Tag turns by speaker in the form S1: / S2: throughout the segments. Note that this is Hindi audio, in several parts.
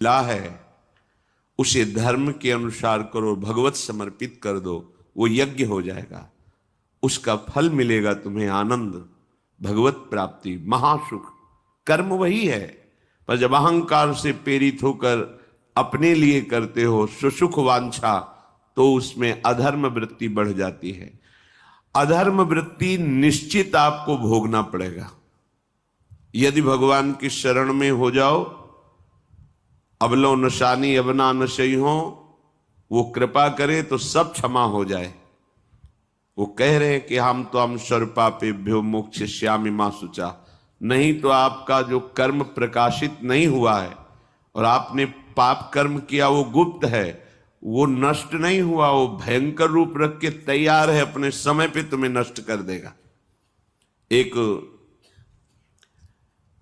S1: मिला है उसे धर्म के अनुसार करो, भगवत समर्पित कर दो, वो यज्ञ हो जाएगा, उसका फल मिलेगा तुम्हें आनंद, भगवत प्राप्ति, महासुख। कर्म वही है, पर जब अहंकार से प्रेरित होकर अपने लिए करते हो सुसुख वांछा, तो उसमें अधर्म वृत्ति बढ़ जाती है। अधर्म वृत्ति निश्चित आपको भोगना पड़ेगा। यदि भगवान की शरण में हो जाओ, अबलो नशानी अबना नशई हो, वो कृपा करे तो सब क्षमा हो जाए। वो कह रहे हैं कि हम तो हम सर्वपापेभ्यो मोक्षयिष्यामि मा शुचा। नहीं तो आपका जो कर्म प्रकाशित नहीं हुआ है और आपने पाप कर्म किया वो गुप्त है, वो नष्ट नहीं हुआ, वो भयंकर रूप रख के तैयार है, अपने समय पे तुम्हें नष्ट कर देगा। एक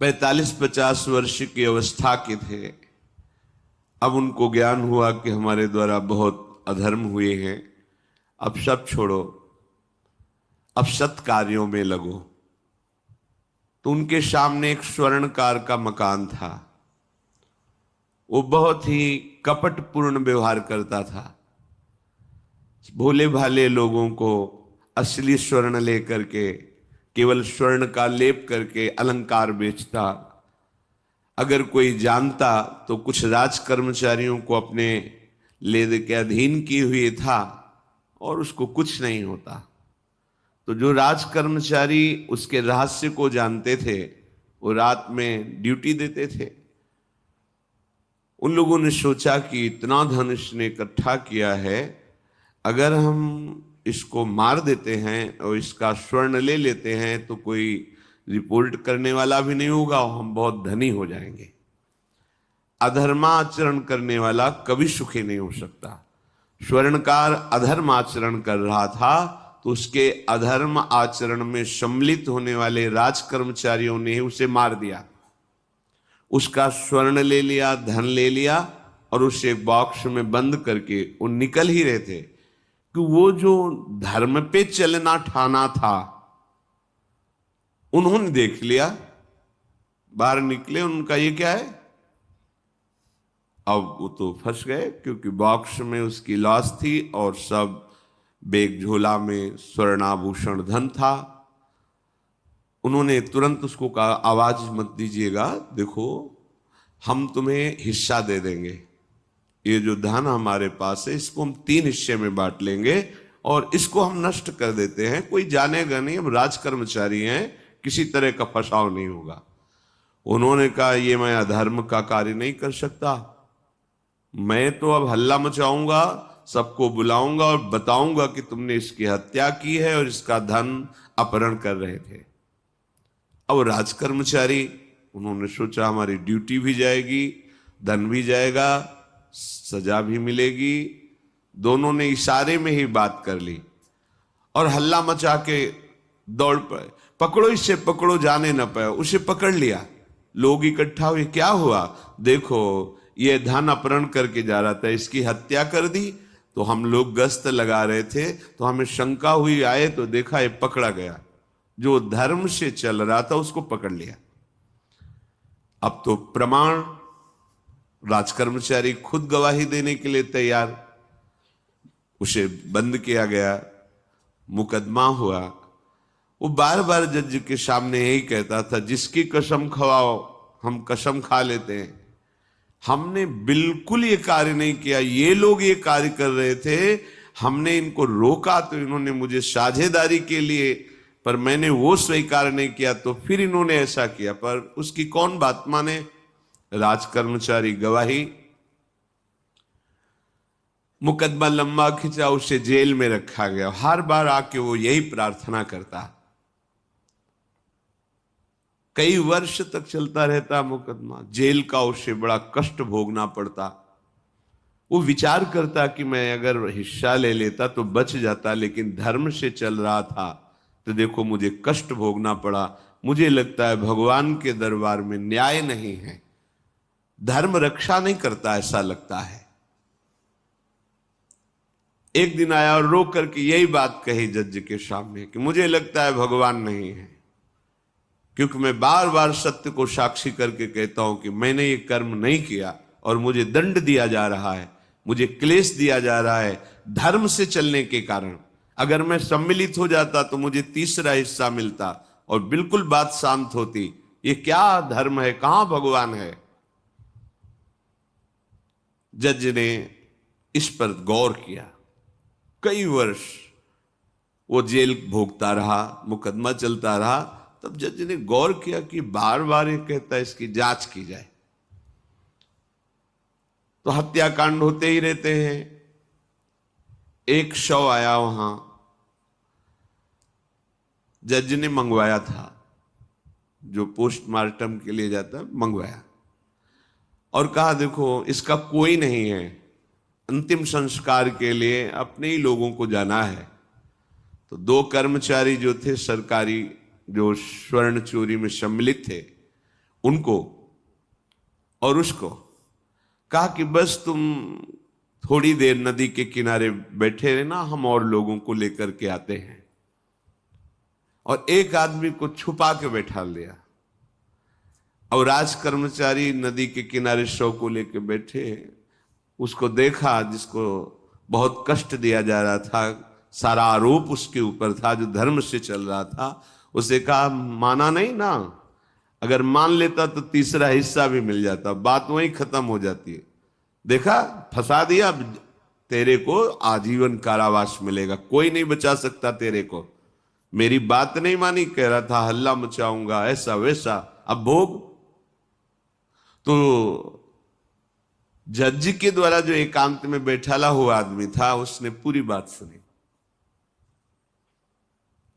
S1: 45-50 वर्ष की अवस्था के थे, अब उनको ज्ञान हुआ कि हमारे द्वारा बहुत अधर्म हुए हैं, अब सब छोड़ो, अब सत कार्यों में लगो। तो उनके सामने एक स्वर्णकार का मकान था। वो बहुत ही कपटपूर्ण व्यवहार करता था, भोले भाले लोगों को असली स्वर्ण लेकर के केवल स्वर्ण का लेप करके अलंकार बेचता। अगर कोई जानता तो कुछ राज कर्मचारियों को अपने ले दे के अधीन किए हुए था और उसको कुछ नहीं होता। तो जो राज कर्मचारी उसके रहस्य को जानते थे वो रात में ड्यूटी देते थे। उन लोगों ने सोचा कि इतना धन इसने इकट्ठा किया है, अगर हम इसको मार देते हैं और इसका स्वर्ण ले लेते हैं तो कोई रिपोर्ट करने वाला भी नहीं होगा और हम बहुत धनी हो जाएंगे। अधर्माचरण करने वाला कभी सुखी नहीं हो सकता। स्वर्णकार अधर्म आचरण कर रहा था तो उसके अधर्म आचरण में सम्मिलित होने वाले राज कर्मचारियों ने उसे मार दिया, उसका स्वर्ण ले लिया, धन ले लिया और उसे बॉक्स में बंद करके वो निकल ही रहे थे कि वो जो धर्म पे चलना ठाना था उन्होंने देख लिया। बाहर निकले, उनका ये क्या है, अब वो तो फंस गए क्योंकि बॉक्स में उसकी लाश थी और सब बैग झोला में स्वर्णाभूषण धन था। उन्होंने तुरंत उसको कहा, आवाज मत दीजिएगा, देखो हम तुम्हें हिस्सा दे देंगे, ये जो धन हमारे पास है इसको हम 3 हिस्से में बांट लेंगे और इसको हम नष्ट कर देते हैं, कोई जानेगा नहीं, हम राज कर्मचारी हैं, किसी तरह का फसाव नहीं होगा। उन्होंने कहा, ये मैं अधर्म का कार्य नहीं कर सकता, मैं तो अब हल्ला मचाऊंगा, सबको बुलाऊंगा और बताऊंगा कि तुमने इसकी हत्या की है और इसका धन अपहरण कर रहे थे। अब राज कर्मचारी, उन्होंने सोचा हमारी ड्यूटी भी जाएगी, धन भी जाएगा, सजा भी मिलेगी। दोनों ने इशारे में ही बात कर ली और हल्ला मचा के दौड़ पड़े, पकड़ो इसे, पकड़ो, जाने न पाए। उसे पकड़ लिया, लोग इकट्ठा हुए, क्या हुआ, देखो ये धन अपहरण करके जा रहा था, इसकी हत्या कर दी। तो हम लोग गश्त लगा रहे थे तो हमें शंका हुई, आए तो देखा ये पकड़ा गया, जो धर्म से चल रहा था उसको पकड़ लिया। अब तो प्रमाण, राजकर्मचारी खुद गवाही देने के लिए तैयार, उसे बंद किया गया, मुकदमा हुआ। वो बार बार जज के सामने यही कहता था, जिसकी कसम खवाओ हम कसम खा लेते हैं, हमने बिल्कुल ये कार्य नहीं किया, ये लोग ये कार्य कर रहे थे, हमने इनको रोका तो इन्होंने मुझे साझेदारी के लिए, पर मैंने वो स्वीकार नहीं किया तो फिर इन्होंने ऐसा किया। पर उसकी कौन बात माने, राज कर्मचारी गवाही। मुकदमा लंबा खिंचा, उसे जेल में रखा गया। हर बार आके वो यही प्रार्थना करता, कई वर्ष तक चलता रहता मुकदमा, जेल का उसे बड़ा कष्ट भोगना पड़ता। वो विचार करता कि मैं अगर हिस्सा ले लेता तो बच जाता, लेकिन धर्म से चल रहा था तो देखो मुझे कष्ट भोगना पड़ा। मुझे लगता है भगवान के दरबार में न्याय नहीं है, धर्म रक्षा नहीं करता, ऐसा लगता है। एक दिन आया और रो करके यही बात कही जज के सामने कि मुझे लगता है भगवान नहीं है, क्योंकि मैं बार बार सत्य को साक्षी करके कहता हूं कि मैंने ये कर्म नहीं किया, और मुझे दंड दिया जा रहा है, मुझे क्लेश दिया जा रहा है धर्म से चलने के कारण। अगर मैं सम्मिलित हो जाता तो मुझे तीसरा हिस्सा मिलता और बिल्कुल बात शांत होती। ये क्या धर्म है, कहां भगवान है? जज ने इस पर गौर किया। कई वर्ष वो जेल भोगता रहा, मुकदमा चलता रहा। तब जज ने गौर किया कि बार बार ये कहता है इसकी जांच की जाए, तो हत्याकांड होते ही रहते हैं। एक शव आया वहां, जज ने मंगवाया था, जो पोस्टमार्टम के लिए जाता है, मंगवाया और कहा देखो इसका कोई नहीं है, अंतिम संस्कार के लिए अपने ही लोगों को जाना है। तो दो कर्मचारी जो थे सरकारी, जो स्वर्ण चोरी में सम्मिलित थे, उनको और उसको कहा कि बस तुम थोड़ी देर नदी के किनारे बैठे रहना, हम और लोगों को लेकर के आते हैं। और एक आदमी को छुपा के बैठा लिया और राज कर्मचारी नदी के किनारे शव को लेकर बैठे। उसको देखा जिसको बहुत कष्ट दिया जा रहा था, सारा आरोप उसके ऊपर था, जो धर्म से चल रहा था। उसे कहा माना नहीं ना, अगर मान लेता तो तीसरा हिस्सा भी मिल जाता, बात वहीं खत्म हो जाती है। देखा, फंसा दिया, तेरे को आजीवन कारावास मिलेगा, कोई नहीं बचा सकता तेरे को। मेरी बात नहीं मानी, कह रहा था हल्ला मचाऊंगा, ऐसा वैसा, अब भोग। तो जज के द्वारा जो एकांत में बैठाला हुआ आदमी था, उसने पूरी बात सुनी।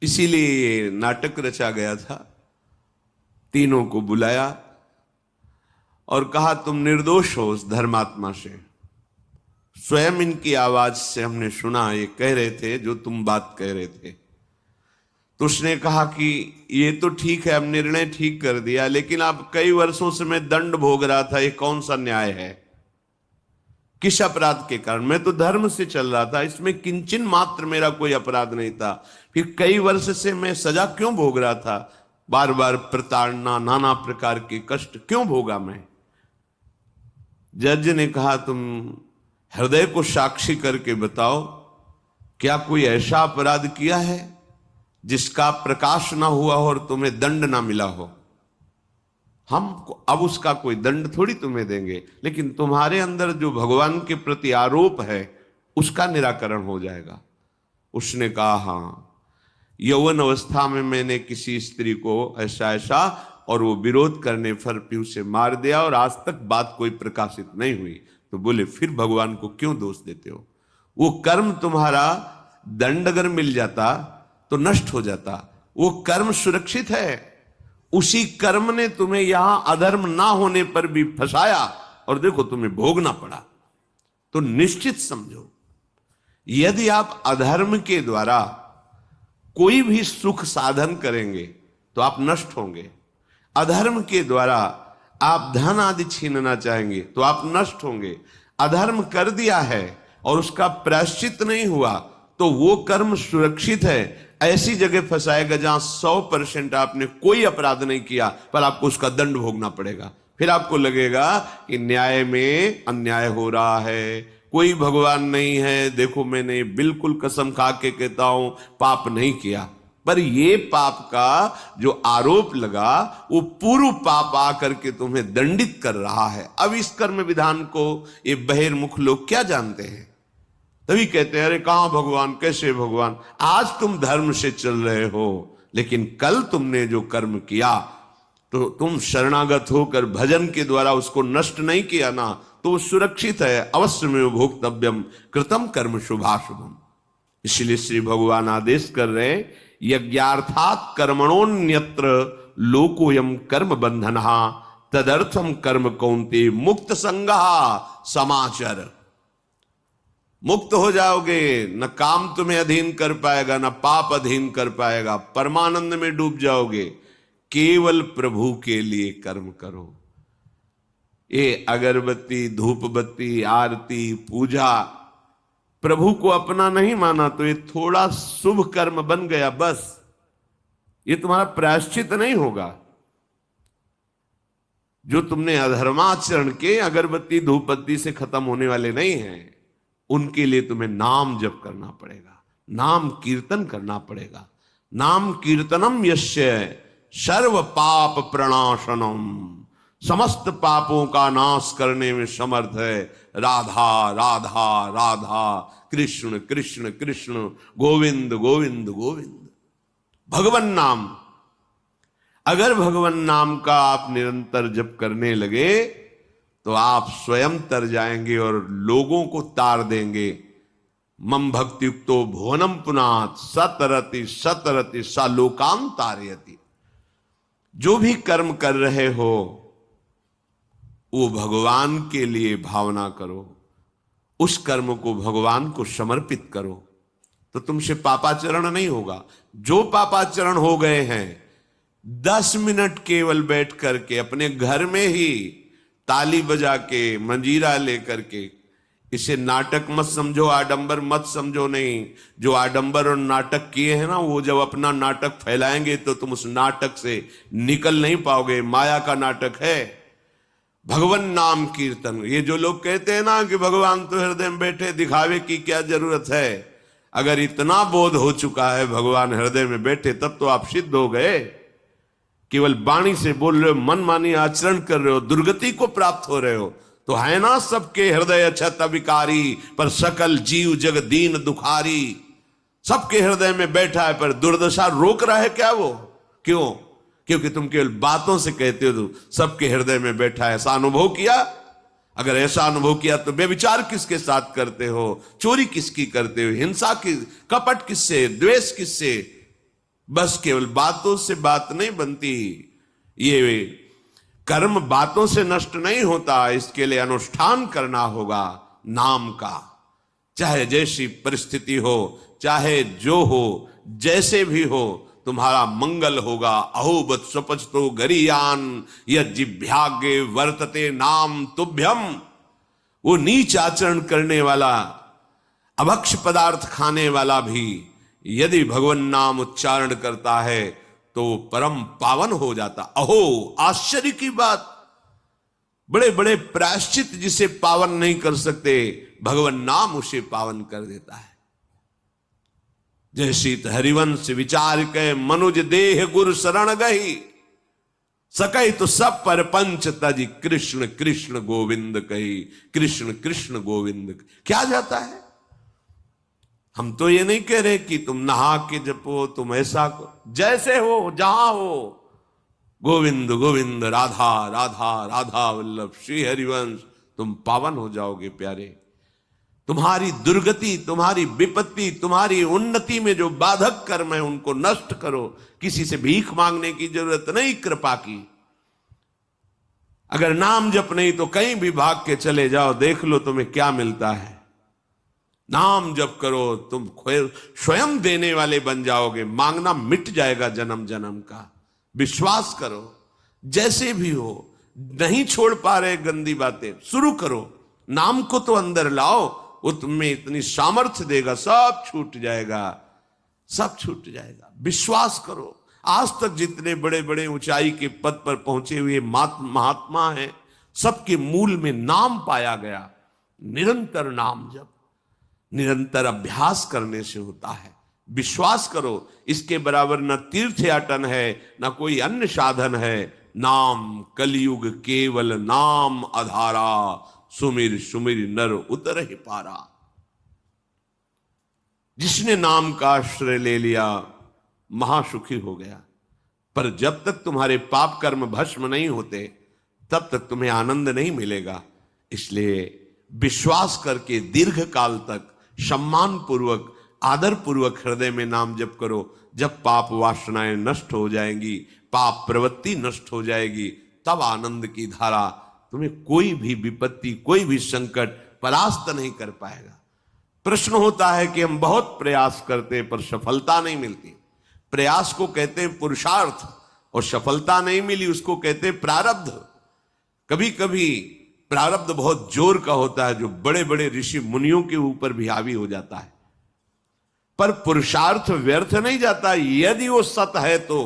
S1: इसीलिए ये नाटक रचा गया था। तीनों को बुलाया और कहा तुम निर्दोष हो उस धर्मात्मा से। स्वयं इनकी आवाज से हमने सुना, ये कह रहे थे जो तुम बात कह रहे थे। तो उसने कहा कि ये तो ठीक है, अब निर्णय ठीक कर दिया, लेकिन अब कई वर्षों से मैं दंड भोग रहा था, ये कौन सा न्याय है? किस अपराध के कारण? मैं तो धर्म से चल रहा था, इसमें किंचन मात्र मेरा कोई अपराध नहीं था, फिर कई वर्ष से मैं सजा क्यों भोग रहा था? बार बार प्रताड़ना, नाना प्रकार के कष्ट क्यों भोगा मैं? जज ने कहा तुम हृदय को साक्षी करके बताओ, क्या कोई ऐसा अपराध किया है जिसका प्रकाश ना हुआ हो और तुम्हें दंड ना मिला हो? हम अब उसका कोई दंड थोड़ी तुम्हें देंगे, लेकिन तुम्हारे अंदर जो भगवान के प्रति आरोप है उसका निराकरण हो जाएगा। उसने कहा हाँ, यौवन अवस्था में मैंने किसी स्त्री को ऐसा ऐसा, और वो विरोध करने पर भी उसे मार दिया और आज तक बात कोई प्रकाशित नहीं हुई। तो बोले फिर भगवान को क्यों दोष देते हो? वो कर्म तुम्हारा दंड अगर मिल जाता तो नष्ट हो जाता, वो कर्म सुरक्षित है। उसी कर्म ने तुम्हें यहां अधर्म ना होने पर भी फंसाया और देखो तुम्हें भोगना पड़ा। तो निश्चित समझो, यदि आप अधर्म के द्वारा कोई भी सुख साधन करेंगे तो आप नष्ट होंगे। अधर्म के द्वारा आप धन आदि छीनना चाहेंगे तो आप नष्ट होंगे। अधर्म कर दिया है और उसका प्रायश्चित नहीं हुआ तो वो कर्म सुरक्षित है। ऐसी जगह फंसाएगा जहां 100% आपने कोई अपराध नहीं किया पर आपको उसका दंड भोगना पड़ेगा। फिर आपको लगेगा कि न्याय में अन्याय हो रहा है, कोई भगवान नहीं है। देखो मैंने बिल्कुल कसम खा के कहता हूं पाप नहीं किया, पर ये पाप का जो आरोप लगा वो पूर्व पाप आकर के तुम्हें दंडित कर रहा है। अब इस कर्म विधान को ये बहिर्मुख लोग क्या जानते हैं? तभी कहते हैं अरे कहां भगवान, कैसे भगवान? आज तुम धर्म से चल रहे हो, लेकिन कल तुमने जो कर्म किया तो तुम शरणागत होकर भजन के द्वारा उसको नष्ट नहीं किया ना, तो वो सुरक्षित है। अवश्य में भोक्तव्यम कृतम कर्म शुभाशुभम। इसलिए श्री भगवान आदेश कर रहे यज्ञार्थात कर्मणोन्यत्र लोकोयम कर्म बंधनहा तदर्थम कर्म कौन्ते मुक्त संगहा समाचर। मुक्त हो जाओगे, न काम तुम्हें अधीन कर पाएगा, न पाप अधीन कर पाएगा, परमानंद में डूब जाओगे। केवल प्रभु के लिए कर्म करो। ये अगरबत्ती, धूप बत्ती, आरती, पूजा, प्रभु को अपना नहीं माना तो ये थोड़ा शुभ कर्म बन गया, बस ये तुम्हारा प्रायश्चित नहीं होगा। जो तुमने अधर्माचरण के अगरबत्ती धूपबत्ती से खत्म होने वाले नहीं हैं, उनके लिए तुम्हें नाम जप करना पड़ेगा, नाम कीर्तन करना पड़ेगा। नाम कीर्तनम यस्य सर्व पाप प्रणाशनम, समस्त पापों का नाश करने में समर्थ है। राधा राधा राधा, कृष्ण कृष्ण कृष्ण, गोविंद गोविंद गोविंद। भगवन नाम, अगर भगवन नाम का आप निरंतर जप करने लगे तो आप स्वयं तर जाएंगे और लोगों को तार देंगे। मम भक्ति युक्तो भुवनम पुनात सतरति सतरति सा लोकाम तारयति। जो भी कर्म कर रहे हो वो भगवान के लिए भावना करो, उस कर्म को भगवान को समर्पित करो, तो तुमसे पापाचरण नहीं होगा। जो पापाचरण हो गए हैं, 10 मिनट केवल बैठ करके अपने घर में ही ताली बजा के मंजीरा लेकर के, इसे नाटक मत समझो, आडंबर मत समझो। नहीं, जो आडंबर और नाटक किए हैं ना, वो जब अपना नाटक फैलाएंगे तो तुम उस नाटक से निकल नहीं पाओगे। माया का नाटक है। भगवान नाम कीर्तन, ये जो लोग कहते हैं ना कि भगवान तो हृदय में बैठे, दिखावे की क्या जरूरत है। अगर इतना बोध हो चुका है भगवान हृदय में बैठे, तब तो आप सिद्ध हो गए। केवल वाणी से बोल रहे हो, मन मानी आचरण कर रहे हो, दुर्गति को प्राप्त हो रहे हो, तो है ना सबके हृदय अछत अविकारी, पर सकल जीव जग दीन दुखारी। सबके हृदय में बैठा है, पर दुर्दशा रोक रहा है क्या वो? क्यों? क्योंकि तुम केवल बातों से कहते हो तो सबके हृदय में बैठा है। ऐसा अनुभव किया? अगर ऐसा अनुभव किया तो बेविचार किसके साथ करते हो, चोरी किसकी करते हो, हिंसा की, कपट किससे, द्वेष किससे? बस केवल बातों से बात नहीं बनती। ये कर्म बातों से नष्ट नहीं होता, इसके लिए अनुष्ठान करना होगा नाम का। चाहे जैसी परिस्थिति हो, चाहे जो हो, जैसे भी हो, तुम्हारा मंगल होगा। अहोबत स्वपचतो गरियान यज्जिभ्यागे वर्तते नाम तुभ्यम। वो नीच आचरण करने वाला, अभक्ष पदार्थ खाने वाला भी यदि भगवान नाम उच्चारण करता है तो परम पावन हो जाता। अहो, आश्चर्य की बात, बड़े बड़े प्रायश्चित जिसे पावन नहीं कर सकते, भगवान नाम उसे पावन कर देता है। जय शीत हरिवंश विचार के मनुज देह गुरु शरण गही, सकई तो सब पर पंच तज कृष्ण कृष्ण गोविंद कही। कृष्ण कृष्ण गोविंद क्या जाता है? हम तो ये नहीं कह रहे कि तुम नहा के जपो, तुम ऐसा जैसे हो जहां हो, गोविंद गोविंद राधा राधा राधा वल्लभ श्री हरिवंश, तुम पावन हो जाओगे प्यारे। तुम्हारी दुर्गति, तुम्हारी विपत्ति, तुम्हारी उन्नति में जो बाधक कर्म है उनको नष्ट करो। किसी से भीख मांगने की जरूरत नहीं, कृपा की। अगर नाम जप नहीं तो कहीं भी भाग के चले जाओ, देख लो तुम्हें क्या मिलता है। नाम जप करो, तुम स्वयं देने वाले बन जाओगे, मांगना मिट जाएगा जन्म जन्म का। विश्वास करो, जैसे भी हो। नहीं छोड़ पा रहे गंदी बातें, शुरू करो, नाम को तो अंदर लाओ, वो तुम्हें इतनी सामर्थ्य देगा, सब छूट जाएगा, सब छूट जाएगा। विश्वास करो। आज तक जितने बड़े बड़े ऊंचाई के पद पर पहुंचे हुए महात्मा हैं, सबके मूल में नाम पाया गया। निरंतर नाम जप, निरंतर अभ्यास करने से होता है। विश्वास करो, इसके बराबर न तीर्थयाटन है, न कोई अन्य साधन है। नाम कलयुग केवल नाम आधारा, सुमिर सुमिर नर उतर ही पारा। जिसने नाम का आश्रय ले लिया महासुखी हो गया। पर जब तक तुम्हारे पाप कर्म भस्म नहीं होते, तब तक तुम्हें आनंद नहीं मिलेगा। इसलिए विश्वास करके दीर्घ काल तक सम्मान पूर्वक, आदर पूर्वक हृदय में नाम जप करो। जब पाप वासनाएं नष्ट हो जाएंगी, पाप प्रवृत्ति नष्ट हो जाएगी, तब आनंद की धारा, तुम्हें कोई भी विपत्ति, कोई भी संकट परास्त नहीं कर पाएगा। प्रश्न होता है कि हम बहुत प्रयास करते हैं पर सफलता नहीं मिलती। प्रयास को कहते हैं पुरुषार्थ, और सफलता नहीं मिली उसको कहते हैं प्रारब्ध। कभी कभी प्रारब्ध बहुत जोर का होता है, जो बड़े बड़े ऋषि मुनियों के ऊपर भी हावी हो जाता है। पर पुरुषार्थ व्यर्थ नहीं जाता। यदि वो सत है तो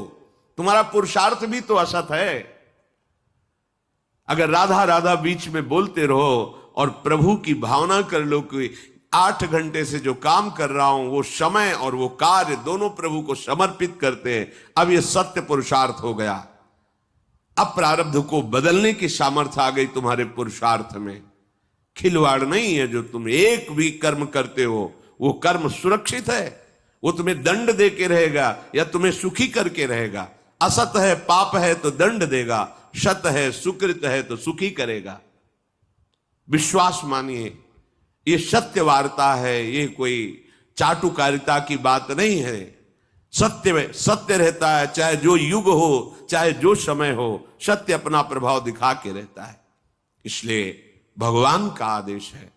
S1: तुम्हारा पुरुषार्थ भी तो असत है। अगर राधा राधा बीच में बोलते रहो और प्रभु की भावना कर लो कि 8 घंटे से जो काम कर रहा हूं वो समय और वो कार्य दोनों प्रभु को समर्पित करते हैं, अब ये सत्य पुरुषार्थ हो गया। अब प्रारब्ध को बदलने की सामर्थ्य आ गई तुम्हारे पुरुषार्थ में। खिलवाड़ नहीं है जो तुम एक भी कर्म करते हो, वो कर्म सुरक्षित है, वो तुम्हें दंड दे के रहेगा या तुम्हें सुखी करके रहेगा। असत है, पाप है तो दंड देगा, सत है, सुकृत है तो सुखी करेगा। विश्वास मानिए, ये सत्य वार्ता है, ये कोई चाटुकारिता की बात नहीं है। सत्य सत्य रहता है, चाहे जो युग हो, चाहे जो समय हो, सत्य अपना प्रभाव दिखा के रहता है। इसलिए भगवान का आदेश है,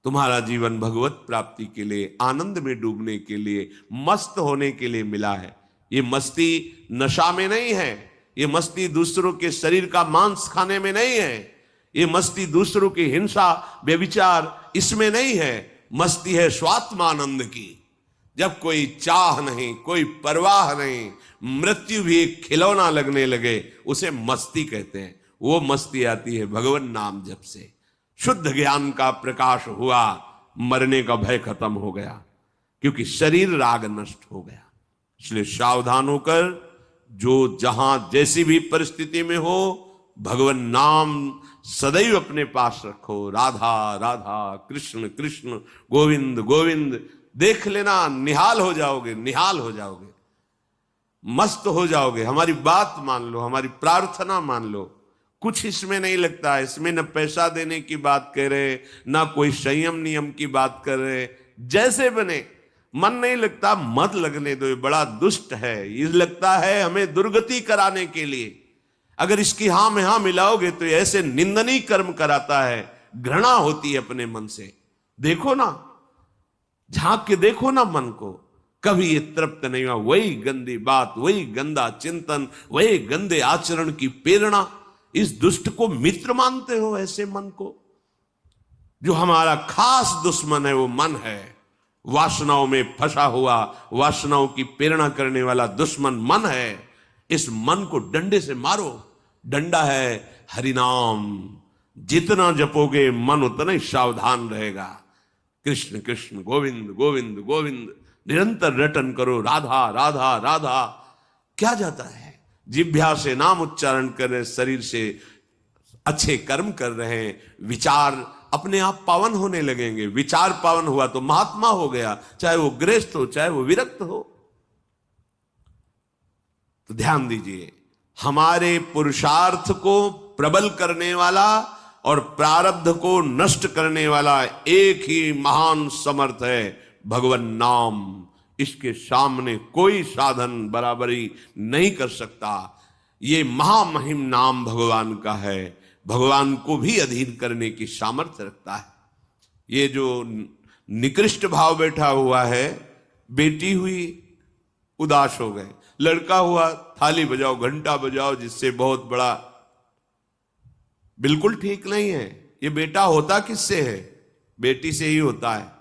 S1: तुम्हारा जीवन भगवत प्राप्ति के लिए, आनंद में डूबने के लिए, मस्त होने के लिए मिला है। ये मस्ती नशा में नहीं है, ये मस्ती दूसरों के शरीर का मांस खाने में नहीं है, ये मस्ती दूसरों की हिंसा व्यभिचार इसमें नहीं है। मस्ती है स्वात्मानंद की, जब कोई चाह नहीं, कोई परवाह नहीं, मृत्यु भी एक खिलौना लगने लगे, उसे मस्ती कहते हैं। वो मस्ती आती है भगवान नाम जप से। शुद्ध ज्ञान का प्रकाश हुआ, मरने का भय खत्म हो गया, क्योंकि शरीर राग नष्ट हो गया। इसलिए सावधान होकर जो जहां जैसी भी परिस्थिति में हो, भगवान नाम सदैव अपने पास रखो। राधा राधा, कृष्ण कृष्ण, गोविंद गोविंद, देख लेना, निहाल हो जाओगे, निहाल हो जाओगे, मस्त हो जाओगे। हमारी बात मान लो, हमारी प्रार्थना मान लो, कुछ इसमें नहीं लगता। इसमें न पैसा देने की बात कह रहे, ना कोई संयम नियम की बात कर रहे। जैसे बने, मन नहीं लगता, मत लगने दो, ये बड़ा दुष्ट है। ये लगता है हमें दुर्गति कराने के लिए। अगर इसकी हां में हां मिलाओगे तो ऐसे निंदनीय कर्म कराता है, घृणा होती है अपने मन से। देखो ना, झांक के देखो ना मन को, कभी ये तृप्त नहीं हुआ। वही गंदी बात, वही गंदा चिंतन, वही गंदे आचरण की प्रेरणा। इस दुष्ट को मित्र मानते हो, ऐसे मन को? जो हमारा खास दुश्मन है वो मन है, वासनाओं में फंसा हुआ, वासनाओं की प्रेरणा करने वाला दुश्मन मन है। इस मन को डंडे से मारो। डंडा है हरिनाम, जितना जपोगे मन उतना ही सावधान रहेगा। कृष्ण कृष्ण, गोविंद गोविंद गोविंद, निरंतर रटन करो। राधा राधा राधा। क्या जाता है? जिह्वा से नाम उच्चारण कर रहे, शरीर से अच्छे कर्म कर रहे हैं, विचार अपने आप पावन होने लगेंगे। विचार पावन हुआ तो महात्मा हो गया, चाहे वो गृहस्थ हो, चाहे वो विरक्त हो। तो ध्यान दीजिए, हमारे पुरुषार्थ को प्रबल करने वाला और प्रारब्ध को नष्ट करने वाला एक ही महान समर्थ है, भगवान नाम। इसके सामने कोई साधन बराबरी नहीं कर सकता। ये महामहिम नाम भगवान का है, भगवान को भी अधीन करने की सामर्थ्य रखता है। ये जो निकृष्ट भाव बैठा हुआ है, बेटी हुई उदास हो गए, लड़का हुआ थाली बजाओ, घंटा बजाओ, जिससे बहुत बड़ा, बिल्कुल ठीक नहीं है। ये बेटा होता किससे है? बेटी से ही होता है।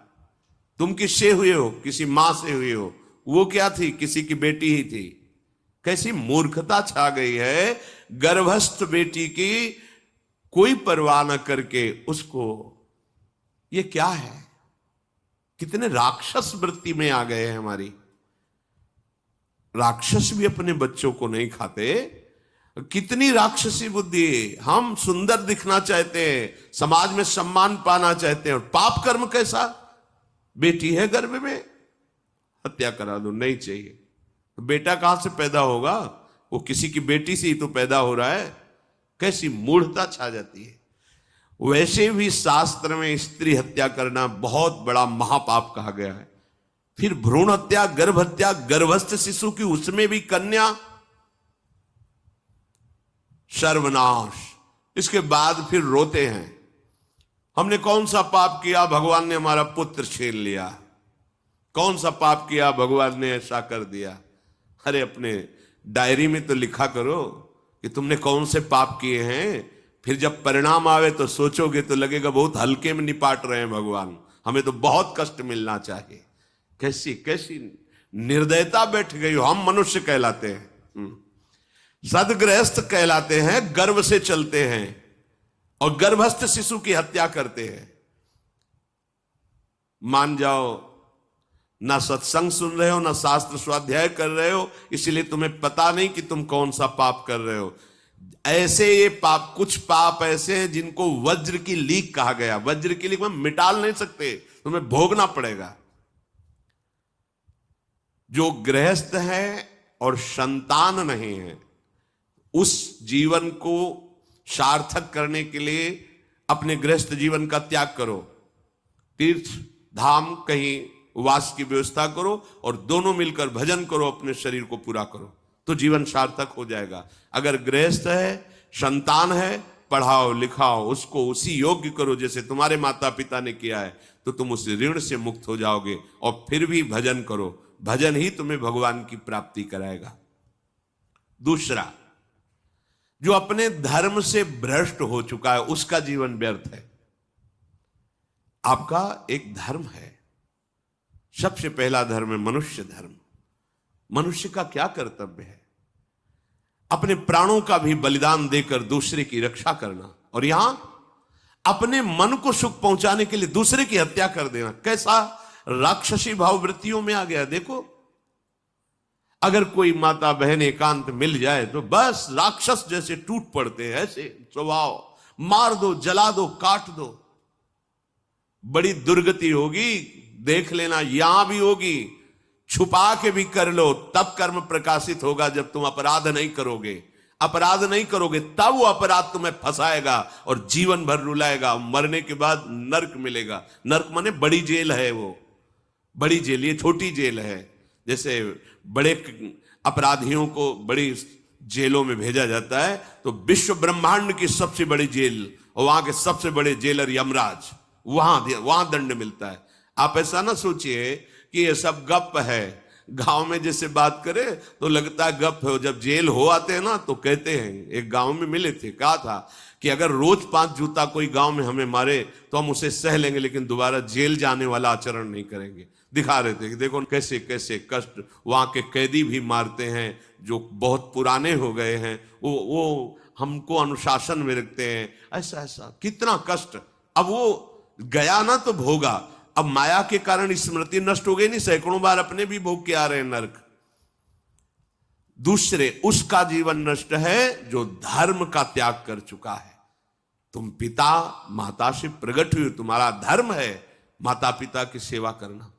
S1: तुम किससे हुए हो? किसी मां से हुए हो। वो क्या थी? किसी की बेटी ही थी। कैसी मूर्खता छा गई है, गर्भस्थ बेटी की कोई परवाह न करके उसको, ये क्या है? कितने राक्षस वृत्ति में आ गए हैं हमारी। राक्षस भी अपने बच्चों को नहीं खाते। कितनी राक्षसी बुद्धि। हम सुंदर दिखना चाहते हैं, समाज में सम्मान पाना चाहते हैं, और पाप कर्म कैसा? बेटी है गर्भ में, हत्या करा दो, नहीं चाहिए। तो बेटा कहां से पैदा होगा? वो किसी की बेटी से ही तो पैदा हो रहा है। कैसी मूढ़ता छा जाती है। वैसे भी शास्त्र में स्त्री हत्या करना बहुत बड़ा महापाप कहा गया है। फिर भ्रूण हत्या, गर्भ हत्या, गर्भस्थ शिशु की, उसमें भी कन्या, सर्वनाश। इसके बाद फिर रोते हैं, हमने कौन सा पाप किया, भगवान ने हमारा पुत्र छीन लिया। कौन सा पाप किया, भगवान ने ऐसा कर दिया। अरे अपने डायरी में तो लिखा करो कि तुमने कौन से पाप किए हैं। फिर जब परिणाम आवे तो सोचोगे तो लगेगा बहुत हल्के में निपाट रहे हैं भगवान, हमें तो बहुत कष्ट मिलना चाहिए। कैसी कैसी निर्दयता बैठ गई हो। हम मनुष्य कहलाते हैं, सदगृहस्थ कहलाते हैं, गर्व से चलते हैं। और गर्भस्थ शिशु की हत्या करते हैं। मान जाओ, ना सत्संग सुन रहे हो, ना शास्त्र स्वाध्याय कर रहे हो, इसलिए तुम्हें पता नहीं कि तुम कौन सा पाप कर रहे हो। ऐसे ये पाप, कुछ पाप ऐसे हैं जिनको वज्र की लीक कहा गया। वज्र की लीक में मिटाल नहीं सकते, तुम्हें भोगना पड़ेगा। जो गृहस्थ है और संतान नहीं है, उस जीवन को सार्थक करने के लिए अपने गृहस्थ जीवन का त्याग करो, तीर्थ धाम कहीं वास की व्यवस्था करो और दोनों मिलकर भजन करो, अपने शरीर को पूरा करो, तो जीवन सार्थक हो जाएगा। अगर गृहस्थ है, संतान है, पढ़ाओ लिखाओ, उसको उसी योग्य करो जैसे तुम्हारे माता पिता ने किया है, तो तुम उस ऋण से मुक्त हो जाओगे। और फिर भी भजन करो, भजन ही तुम्हें भगवान की प्राप्ति कराएगा। दूसरा, जो अपने धर्म से भ्रष्ट हो चुका है, उसका जीवन व्यर्थ है। आपका एक धर्म है, सबसे पहला धर्म है मनुष्य धर्म। मनुष्य का क्या कर्तव्य है? अपने प्राणों का भी बलिदान देकर दूसरे की रक्षा करना, और यहां अपने मन को सुख पहुंचाने के लिए दूसरे की हत्या कर देना। कैसा राक्षसी भाव वृत्तियों में आ गया। देखो, अगर कोई माता बहन एकांत मिल जाए तो बस राक्षस जैसे टूट पड़ते हैं, ऐसे स्वभाव, मार दो, जला दो, काट दो। बड़ी दुर्गति होगी, देख लेना, यहां भी होगी। छुपा के भी कर लो, तब कर्म प्रकाशित होगा। जब तुम अपराध नहीं करोगे, अपराध नहीं करोगे, तब वो अपराध तुम्हें फंसाएगा और जीवन भर रुलाएगा। मरने के बाद नर्क मिलेगा। नर्क माने बड़ी जेल है, वो बड़ी जेल, ये छोटी जेल है। जैसे बड़े अपराधियों को बड़ी जेलों में भेजा जाता है, तो विश्व ब्रह्मांड की सबसे बड़ी जेल और वहां के सबसे बड़े जेलर यमराज, वहां दंड मिलता है। आप ऐसा ना सोचिए कि ये सब गप है। गांव में जैसे बात करे तो लगता है गप है, जब जेल हो आते हैं ना तो कहते हैं। एक गांव में मिले थे, कहा था कि अगर रोज 5 जूता कोई गांव में हमें मारे तो हम उसे सह लेंगे, लेकिन दोबारा जेल जाने वाला आचरण नहीं करेंगे। दिखा रहे थे कि देखो कैसे कैसे कष्ट वहां के कैदी भी मारते हैं जो बहुत पुराने हो गए हैं, वो हमको अनुशासन में रखते हैं। ऐसा ऐसा कितना कष्ट। अब वो गया ना तो भोगा, अब माया के कारण स्मृति नष्ट हो गई नहीं, सैकड़ों बार अपने भी भोग के आ रहे हैं नरक। दूसरे, उसका जीवन नष्ट है जो धर्म का त्याग कर चुका है। तुम पिता माता से प्रकट हुए, तुम्हारा धर्म है माता पिता की सेवा करना।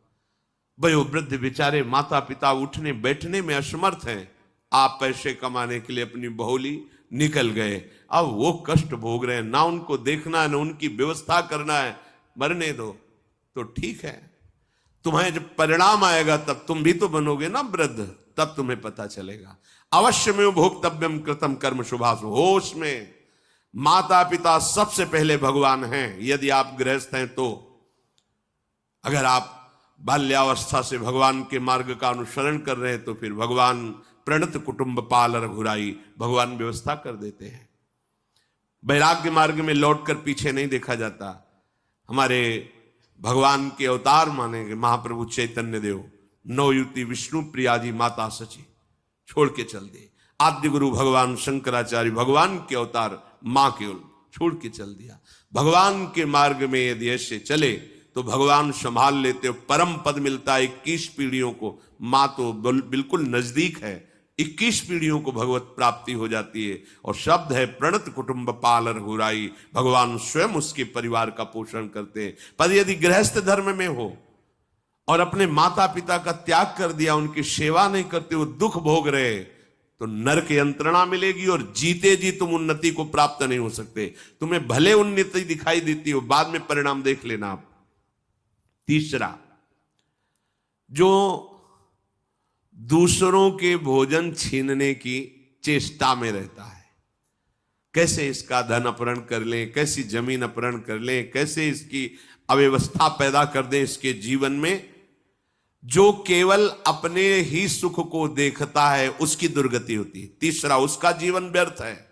S1: वयोवृद्ध बेचारे माता पिता उठने बैठने में असमर्थ हैं, आप पैसे कमाने के लिए अपनी बहुली निकल गए, अब वो कष्ट भोग रहे हैं। ना उनको देखना है, ना उनकी व्यवस्था करना है। मरने दो तो ठीक है, तुम्हें जब परिणाम आएगा तब तुम भी तो बनोगे ना वृद्ध, तब तुम्हें पता चलेगा। अवश्य में भोक्तव्यम कृतम कर्म शुभाशु। होश में, माता पिता सबसे पहले भगवान हैं यदि आप गृहस्थ हैं तो। अगर आप बाल्यावस्था से भगवान के मार्ग का अनुसरण कर रहे हैं तो फिर भगवान प्रणत कुटुंब पाल रघुराई, भगवान व्यवस्था कर देते हैं। वैराग्य मार्ग में लौटकर पीछे नहीं देखा जाता। हमारे भगवान के अवतार मानेंगे महाप्रभु चैतन्य देव, नवयुति विष्णु प्रिया जी माता सची छोड़ के चल दिए। आद्य गुरु भगवान शंकराचार्य भगवान के अवतार मां केवल छोड़ के चल दिया। भगवान के मार्ग में यदि ऐसे चले तो भगवान संभाल लेते हो, परम पद मिलता है 21 पीढ़ियों को। मां तो बिल्कुल नजदीक है, 21 पीढ़ियों को भगवत प्राप्ति हो जाती है। और शब्द है प्रणत कुटुंब पाल रघुराई, भगवान स्वयं उसके परिवार का पोषण करते हैं। पर यदि गृहस्थ धर्म में हो और अपने माता पिता का त्याग कर दिया, उनकी सेवा नहीं करते, वो दुख भोग रहे, तो नरक यंत्रणा मिलेगी और जीते जी तुम उन्नति को प्राप्त नहीं हो सकते। तुम्हें भले उन्नति दिखाई देती हो, बाद में परिणाम देख लेना आप। तीसरा, जो दूसरों के भोजन छीनने की चेष्टा में रहता है, कैसे इसका धन अपहरण कर लें, कैसी जमीन अपहरण कर लें, कैसे इसकी अव्यवस्था पैदा कर दें इसके जीवन में, जो केवल अपने ही सुख को देखता है उसकी दुर्गति होती है। तीसरा, उसका जीवन व्यर्थ है।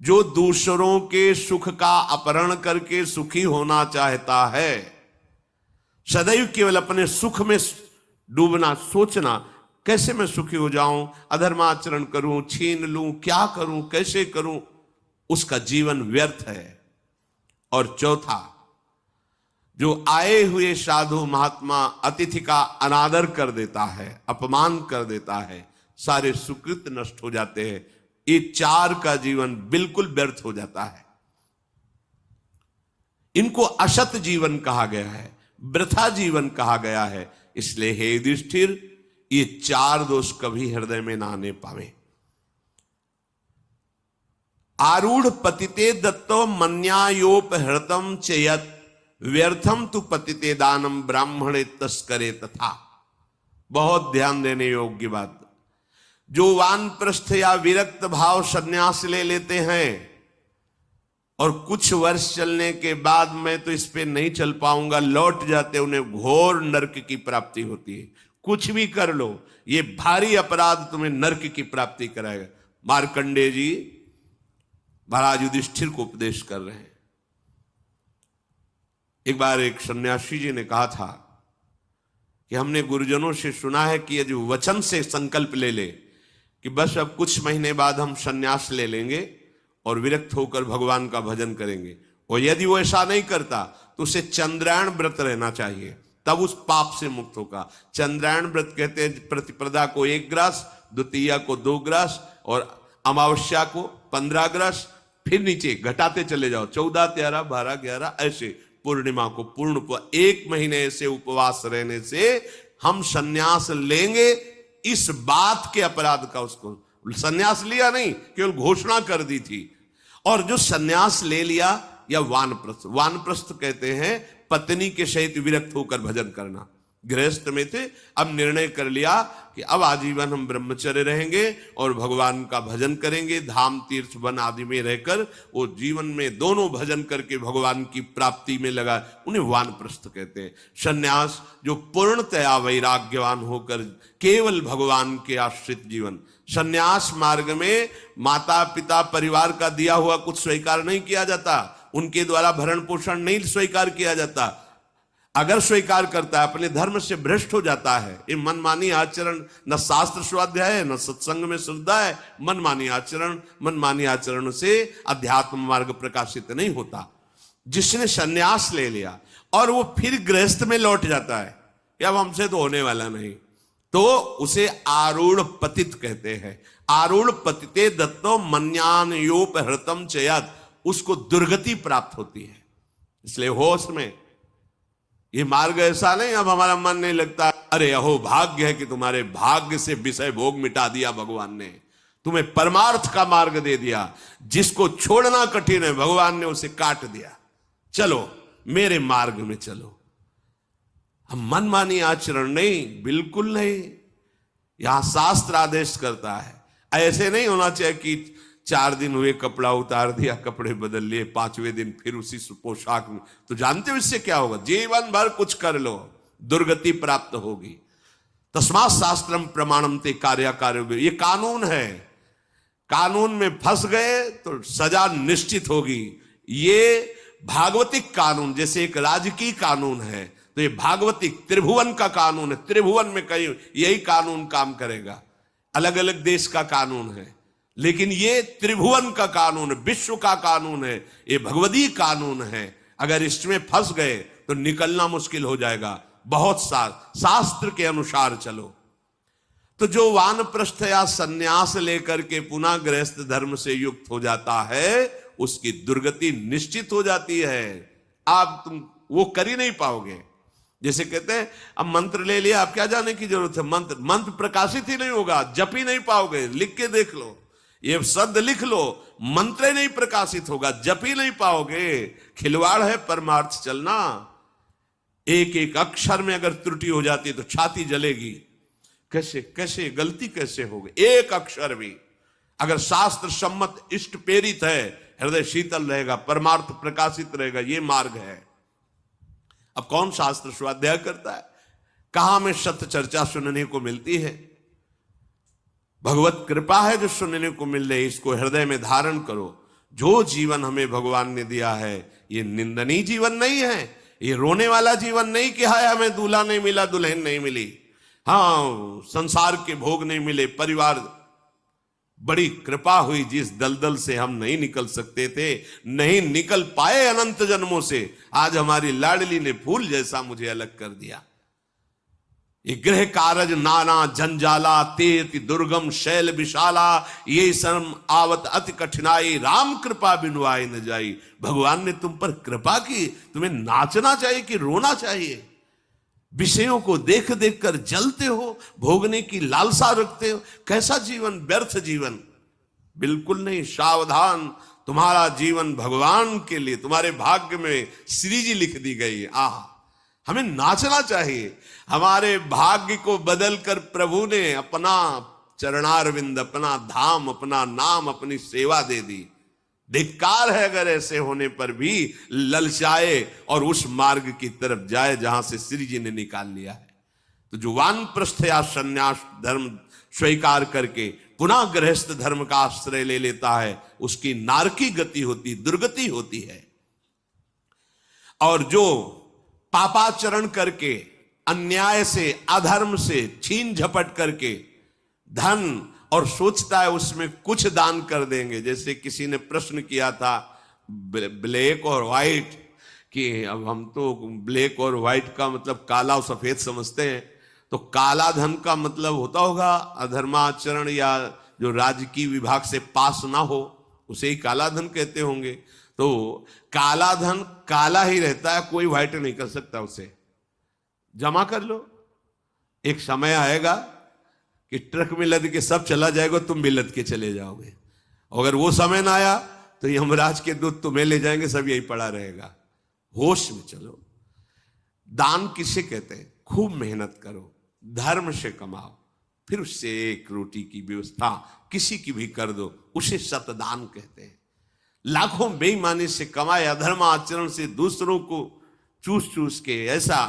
S1: जो दूसरों के सुख का अपहरण करके सुखी होना चाहता है, सदैव केवल अपने सुख में डूबना, सोचना कैसे मैं सुखी हो जाऊं, अधर्माचरण करूं, छीन लूं, क्या करूं, कैसे करूं, उसका जीवन व्यर्थ है। और चौथा, जो आए हुए साधु महात्मा अतिथि का अनादर कर देता है, अपमान कर देता है, सारे सुकृत नष्ट हो जाते हैं। ये चार का जीवन बिल्कुल व्यर्थ हो जाता है। इनको असत जीवन कहा गया है, वृथा जीवन कहा गया है। इसलिए हे युधिष्ठिर, ये चार दोष कभी हृदय में ना आने पावे। आरूढ़ पतिते दत्तो मन्यायोपहृतम चेयत व्यर्थम तु पतिते दानम ब्राह्मणे तस्करे तथा। बहुत ध्यान देने योग्य बात। जो वानप्रस्थ या विरक्त भाव संन्यास ले लेते हैं और कुछ वर्ष चलने के बाद मैं तो इस पे नहीं चल पाऊंगा लौट जाते, उन्हें घोर नरक की प्राप्ति होती है। कुछ भी कर लो, ये भारी अपराध तुम्हें नरक की प्राप्ति कराएगा। मार्कंडेय जी महाराज युधिष्ठिर को उपदेश कर रहे हैं। एक बार एक सन्यासी जी ने कहा था कि हमने गुरुजनों से सुना है कि यदि वचन से संकल्प ले ले कि बस अब कुछ महीने बाद हम सन्यास ले लेंगे और विरक्त होकर भगवान का भजन करेंगे, और यदि वो ऐसा नहीं करता तो उसे चंद्रायण व्रत रहना चाहिए, तब उस पाप से मुक्त होगा। चंद्रायण व्रत कहते हैं प्रतिपदा को 1 ग्रास, द्वितीया को 2 ग्रास और अमावस्या को 15 ग्रास, फिर नीचे घटाते चले जाओ 14, 13, 12, 11 ऐसे पूर्णिमा को पूर्ण 1 महीने ऐसे उपवास रहने से हम सन्यास लेंगे। इस बात के अपराध का उसको सन्यास लिया नहीं, केवल घोषणा कर दी थी। और जो सन्यास ले लिया या वानप्रस्थ, वानप्रस्थ कहते हैं पत्नी के सहित विरक्त होकर भजन करना। गृहस्थ में थे, अब निर्णय कर लिया कि अब आजीवन हम ब्रह्मचर्य रहेंगे और भगवान का भजन करेंगे, धाम तीर्थ वन आदि में रहकर वो जीवन में दोनों भजन करके भगवान की प्राप्ति में लगा, उन्हें वानप्रस्थ कहते हैं। सन्यास जो पूर्णतया वैराग्यवान होकर केवल भगवान के आश्रित जीवन। सन्यास मार्ग में माता पिता परिवार का दिया हुआ कुछ स्वीकार नहीं किया जाता, उनके द्वारा भरण पोषण नहीं स्वीकार किया जाता। अगर स्वीकार करता है अपने धर्म से भ्रष्ट हो जाता है। ये मनमानी आचरण, न शास्त्र स्वाध्याय है, न सत्संग में श्रद्धा है। मनमानी आचरण से अध्यात्म मार्ग प्रकाशित नहीं होता। जिसने सन्यास ले लिया और वो फिर गृहस्थ में लौट जाता है कि अब हमसे तो होने वाला नहीं, तो उसे आरूढ़ पतित कहते हैं। आरूढ़ पतिते दत्तो मन्यानयोपहृतम चयत, उसको दुर्गति प्राप्त होती है। इसलिए होश में ये मार्ग ऐसा नहीं अब हमारा मन नहीं लगता, अरे अहो भाग्य है कि तुम्हारे भाग्य से विषय भोग मिटा दिया भगवान ने, तुम्हें परमार्थ का मार्ग दे दिया। जिसको छोड़ना कठिन है भगवान ने उसे काट दिया, चलो मेरे मार्ग में चलो। हम मनमानी आचरण नहीं, बिल्कुल नहीं। यहां शास्त्र आदेश करता है। ऐसे नहीं होना चाहिए कि 4 दिन हुए कपड़ा उतार दिया, कपड़े बदल लिए, 5वें दिन फिर उसी पोशाक में। तो जानते हो इससे क्या होगा? जीवन भर कुछ कर लो, दुर्गति प्राप्त होगी। तस्मात् शास्त्रम प्रमाणम ते कार्य, ये कानून है। कानून में फंस गए तो सजा निश्चित होगी। ये भागवतिक कानून, जैसे एक राजकीय कानून है, तो ये भागवतिक त्रिभुवन का कानून है। त्रिभुवन में कहीं यही कानून काम करेगा। अलग अलग देश का कानून है, लेकिन ये त्रिभुवन का कानून, विश्व का कानून है, ये भगवदीय कानून है। अगर इसमें फंस गए तो निकलना मुश्किल हो जाएगा। बहुत शास्त्र के अनुसार चलो। तो जो वानप्रस्थ या सन्यास लेकर के पुनः गृहस्थ धर्म से युक्त हो जाता है, उसकी दुर्गति निश्चित हो जाती है। आप तुम वो कर ही नहीं पाओगे। जैसे कहते हैं अब मंत्र ले लिया, अब क्या जाने की जरूरत है। मंत्र प्रकाशित ही नहीं होगा, जप ही नहीं पाओगे। लिख के देख लो, ये शब्द लिख लो, मंत्र नहीं प्रकाशित होगा, जप ही नहीं पाओगे। खिलवाड़ है परमार्थ चलना। एक एक अक्षर में अगर त्रुटि हो जाती है तो छाती जलेगी। कैसे गलती कैसे होगी? एक अक्षर भी अगर शास्त्र सम्मत इष्ट प्रेरित है, हृदय शीतल रहेगा, परमार्थ प्रकाशित रहेगा। ये मार्ग है। अब कौन शास्त्र स्वाध्याय करता है? कहां में सत्य चर्चा सुनने को मिलती है? भगवत कृपा है जो सुनने को मिल रही, इसको हृदय में धारण करो। जो जीवन हमें भगवान ने दिया है ये निंदनीय जीवन नहीं है, ये रोने वाला जीवन नहीं कि हाय हमें दूल्हा नहीं मिला, दुल्हन नहीं मिली, हाँ संसार के भोग नहीं मिले, परिवार बड़ी कृपा हुई, जिस दलदल से हम नहीं निकल सकते थे, नहीं निकल पाए अनंत जन्मों से, आज हमारी लाडली ने फूल जैसा मुझे अलग कर दिया। ये गृह कारज नाना जंजाला, ते अति दुर्गम शैल विशाला, ये शर्म आवत अति कठिनाई, राम कृपा बिनु आए न जाई। भगवान ने तुम पर कृपा की, तुम्हें नाचना चाहिए कि रोना चाहिए? विषयों को देख देख कर जलते हो, भोगने की लालसा रखते हो, कैसा जीवन, व्यर्थ जीवन। बिल्कुल नहीं, सावधान, तुम्हारा जीवन भगवान के लिए, तुम्हारे भाग्य में श्री जी लिख दी गई। आह, हमें नाचना चाहिए। हमारे भाग्य को बदलकर प्रभु ने अपना चरणारविंद, अपना धाम, अपना नाम, अपनी सेवा दे दी। धिक्कार है अगर ऐसे होने पर भी ललचाए और उस मार्ग की तरफ जाए जहां से श्री जी ने निकाल लिया है। तो जो वानप्रस्थ या संन्यास धर्म स्वीकार करके पुनः गृहस्थ धर्म का आश्रय ले लेता है, उसकी नारकी गति होती, दुर्गति होती है। और जो पापाचरण करके, अन्याय से, अधर्म से छीन झपट करके धन, और सोचता है उसमें कुछ दान कर देंगे। जैसे किसी ने प्रश्न किया था ब्लैक और व्हाइट, कि अब हम तो ब्लैक और व्हाइट का मतलब काला और सफेद समझते हैं, तो काला धन का मतलब होता होगा अधर्माचरण या जो राजकीय विभाग से पास ना हो, उसे ही काला धन कहते होंगे। तो काला धन काला ही रहता है, कोई व्हाइट नहीं कर सकता उसे। जमा कर लो, एक समय आएगा कि ट्रक में लद के सब चला जाएगा, तुम भी लद के चले जाओगे। अगर वो समय ना आया तो यमराज के दूत तुम्हें ले जाएंगे, सब यही पड़ा रहेगा। होश में चलो। दान किसे कहते हैं? खूब मेहनत करो, धर्म से कमाओ, फिर उससे एक रोटी की व्यवस्था किसी की भी कर दो, उसे सतदान कहते हैं। लाखों बेईमानी से कमाए, अधर्म आचरण से दूसरों को चूस चूस के ऐसा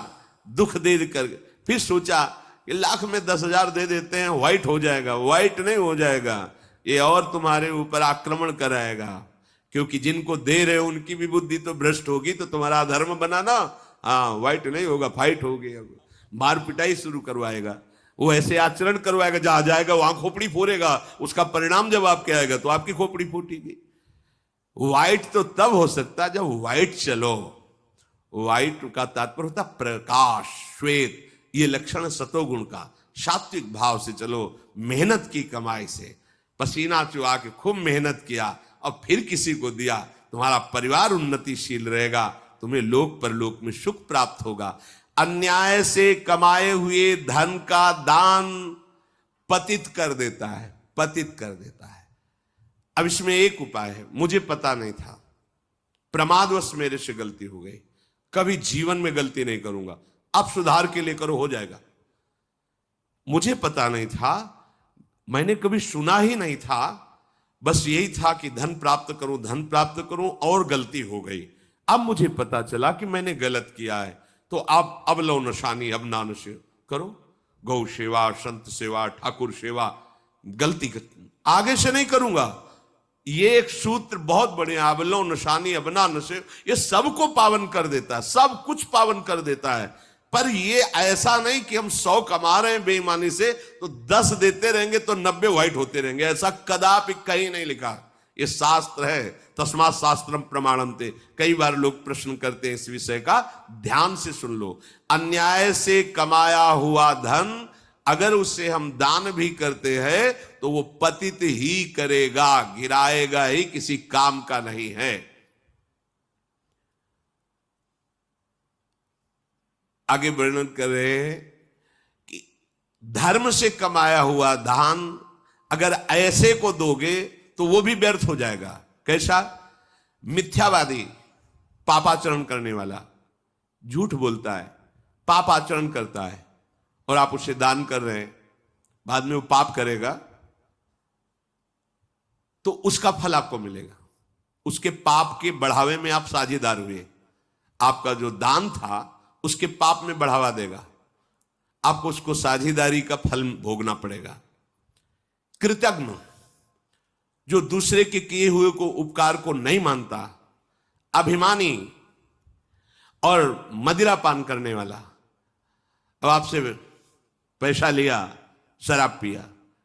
S1: दुख दे कर, फिर सोचा कि लाख में 10,000 दे देते हैं, व्हाइट हो जाएगा। व्हाइट नहीं हो जाएगा, ये और तुम्हारे ऊपर आक्रमण कराएगा, क्योंकि जिनको दे रहे हो उनकी भी बुद्धि तो भ्रष्ट होगी, तो तुम्हारा धर्म बनाना, हाँ, व्हाइट नहीं होगा, फाइट होगी। मार पिटाई शुरू करवाएगा, वो ऐसे आचरण करवाएगा, जहां जाएगा वहां खोपड़ी फोड़ेगा। उसका परिणाम जब आपके आएगा तो आपकी खोपड़ी फूटेगी। व्हाइट तो तब हो सकता है जब व्हाइट चलो। व्हाइट का तात्पर्य होता प्रकाश, श्वेत, ये लक्षण सतोगुण का। सात्विक भाव से चलो, मेहनत की कमाई से, पसीना चुहा के खूब मेहनत किया और फिर किसी को दिया, तुम्हारा परिवार उन्नतिशील रहेगा, तुम्हें लोक परलोक में सुख प्राप्त होगा। अन्याय से कमाए हुए धन का दान पतित कर देता है, पतित कर देता है। अब इसमें एक उपाय है, मुझे पता नहीं था, प्रमादवश मेरे से गलती हो गई, कभी जीवन में गलती नहीं करूंगा, अब सुधार के लिए करो, हो जाएगा। मुझे पता नहीं था, मैंने कभी सुना ही नहीं था, बस यही था कि धन प्राप्त करूं, धन प्राप्त करूं, और गलती हो गई। अब मुझे पता चला कि मैंने गलत किया है, तो आप अब लो नशानी, अब ना नशे करो, गौ सेवा, संत सेवा, ठाकुर सेवा, गलती आगे से नहीं करूंगा। ये एक सूत्र बहुत बढ़िया, अब लो नशानी अब ना नशे, ये सबको पावन कर देता है, सब कुछ पावन कर देता है। पर ये ऐसा नहीं कि हम 100 कमा रहे हैं बेईमानी से तो 10 देते रहेंगे तो 90 व्हाइट होते रहेंगे, ऐसा कदापि कहीं नहीं लिखा। ये शास्त्र है, तस्मात् शास्त्रम प्रमाणन्ते। कई बार लोग प्रश्न करते हैं इस विषय का, ध्यान से सुन लो। अन्याय से कमाया हुआ धन अगर उसे हम दान भी करते हैं तो वो पतित ही करेगा, गिराएगा ही, किसी काम का नहीं है। आगे वर्णन कर रहे हैं कि धर्म से कमाया हुआ दान अगर ऐसे को दोगे तो वो भी व्यर्थ हो जाएगा। कैसा? मिथ्यावादी, पापाचरण करने वाला, झूठ बोलता है, पापाचरण करता है, और आप उसे दान कर रहे हैं, बाद में वो पाप करेगा तो उसका फल आपको मिलेगा। उसके पाप के बढ़ावे में आप साझेदार हुए, आपका जो दान था उसके पाप में बढ़ावा देगा, आपको उसको साझेदारी का फल भोगना पड़ेगा। कृतज्ञ, जो दूसरे के किए हुए को उपकार को नहीं मानता, अभिमानी और मदिरा पान करने वाला, अब आपसे पैसा लिया, शराब पिया,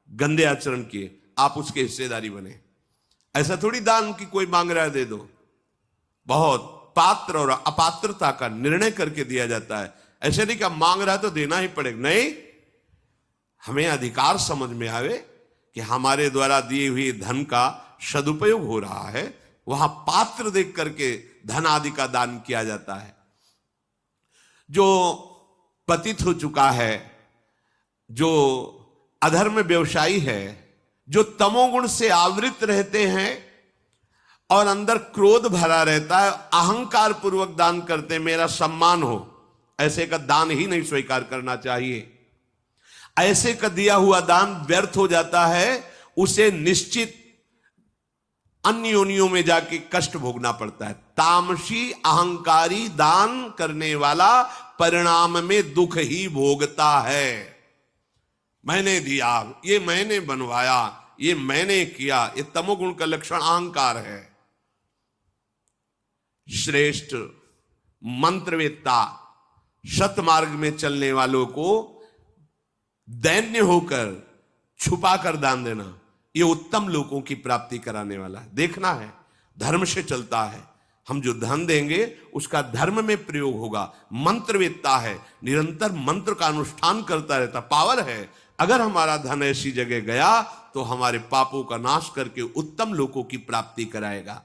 S1: गंदे आचरण किए, आप उसके हिस्सेदारी बने। ऐसा थोड़ी दान की कोई मांग रहा है दे दो, बहुत पात्र और अपात्रता का निर्णय करके दिया जाता है। ऐसे नहीं कि मांग रहा है तो देना ही पड़ेगा, नहीं, हमें अधिकार समझ में आवे कि हमारे द्वारा दिए हुए धन का सदुपयोग हो रहा है, वहां पात्र देख करके धन आदि का दान किया जाता है। जो पतित हो चुका है, जो अधर्म व्यवसायी है, जो तमोगुण से आवृत रहते हैं और अंदर क्रोध भरा रहता है, अहंकार पूर्वक दान करते मेरा सम्मान हो, ऐसे का दान ही नहीं स्वीकार करना चाहिए। ऐसे का दिया हुआ दान व्यर्थ हो जाता है, उसे निश्चित अन्य योनियों में जाके कष्ट भोगना पड़ता है। तामसी अहंकारी दान करने वाला परिणाम में दुख ही भोगता है। मैंने दिया, ये मैंने बनवाया, ये मैंने किया, ये तमोगुण का लक्षण अहंकार है। श्रेष्ठ मंत्रवेत्ता सतमार्ग में चलने वालों को दैन्य होकर छुपा कर दान देना, ये उत्तम लोगों की प्राप्ति कराने वाला है। देखना है, धर्म से चलता है। हम जो धन देंगे उसका धर्म में प्रयोग होगा। मंत्रवेत्ता है, निरंतर मंत्र का अनुष्ठान करता रहता, पावर है। अगर हमारा धन ऐसी जगह गया तो हमारे पापों का नाश करके उत्तम लोगों की प्राप्ति कराएगा।